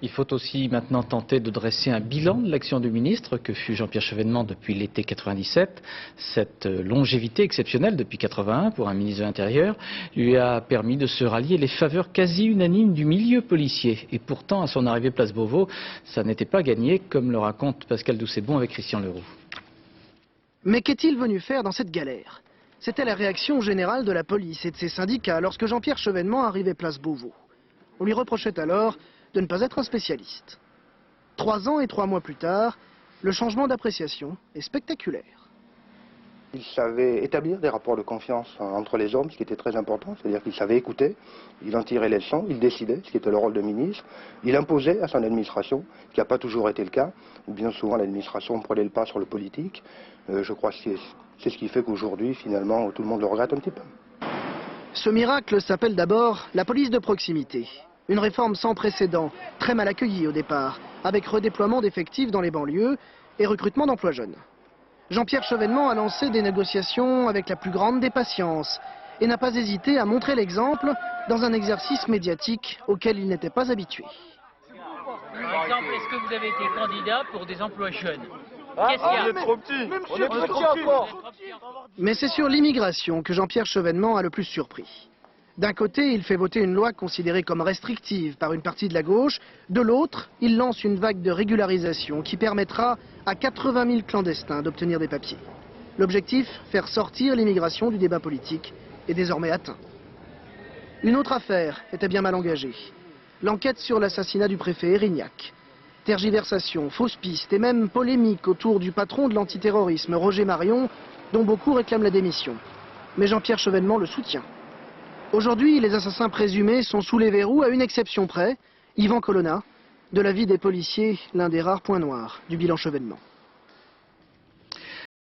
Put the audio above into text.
Il faut aussi maintenant tenter de dresser un bilan de l'action du ministre que fut Jean-Pierre Chevènement depuis l'été 97. Cette longévité exceptionnelle depuis 81 pour un ministre de l'Intérieur lui a permis de se rallier les faveurs quasi unanimes du milieu policier. Et pourtant, à son arrivée place Beauvau, ça n'était pas gagné, comme le raconte Pascal Doucet-Bon avec Christian Leroux. Mais qu'est-il venu faire dans cette galère? C'était la réaction générale de la police et de ses syndicats lorsque Jean-Pierre Chevènement arrivait place Beauvau. On lui reprochait alors de ne pas être un spécialiste. 3 ans et 3 mois plus tard, le changement d'appréciation est spectaculaire. Il savait établir des rapports de confiance entre les hommes, ce qui était très important, c'est-à-dire qu'il savait écouter, il en tirait les leçons, il décidait, ce qui était le rôle de ministre, il imposait à son administration, ce qui n'a pas toujours été le cas, ou bien souvent l'administration prenait le pas sur le politique. Je crois que c'est ce qui fait qu'aujourd'hui, finalement, tout le monde le regrette un petit peu. Ce miracle s'appelle d'abord la police de proximité. Une réforme sans précédent, très mal accueillie au départ, avec redéploiement d'effectifs dans les banlieues et recrutement d'emplois jeunes. Jean-Pierre Chevènement a lancé des négociations avec la plus grande des patiences et n'a pas hésité à montrer l'exemple dans un exercice médiatique auquel il n'était pas habitué. Par exemple, est-ce que vous avez été candidat pour des emplois jeunes? Qu'est-ce On est trop petits, on est trop petits encore. Mais c'est sur l'immigration que Jean-Pierre Chevènement a le plus surpris. D'un côté, il fait voter une loi considérée comme restrictive par une partie de la gauche. De l'autre, il lance une vague de régularisation qui permettra à 80 000 clandestins d'obtenir des papiers. L'objectif, faire sortir l'immigration du débat politique, est désormais atteint. Une autre affaire était bien mal engagée. L'enquête sur l'assassinat du préfet Erignac. Tergiversation, fausses pistes et même polémique autour du patron de l'antiterrorisme, Roger Marion, dont beaucoup réclament la démission. Mais Jean-Pierre Chevènement le soutient. Aujourd'hui, les assassins présumés sont sous les verrous à une exception près, Yvan Colonna, de la vie des policiers, l'un des rares points noirs du bilan Chevènement.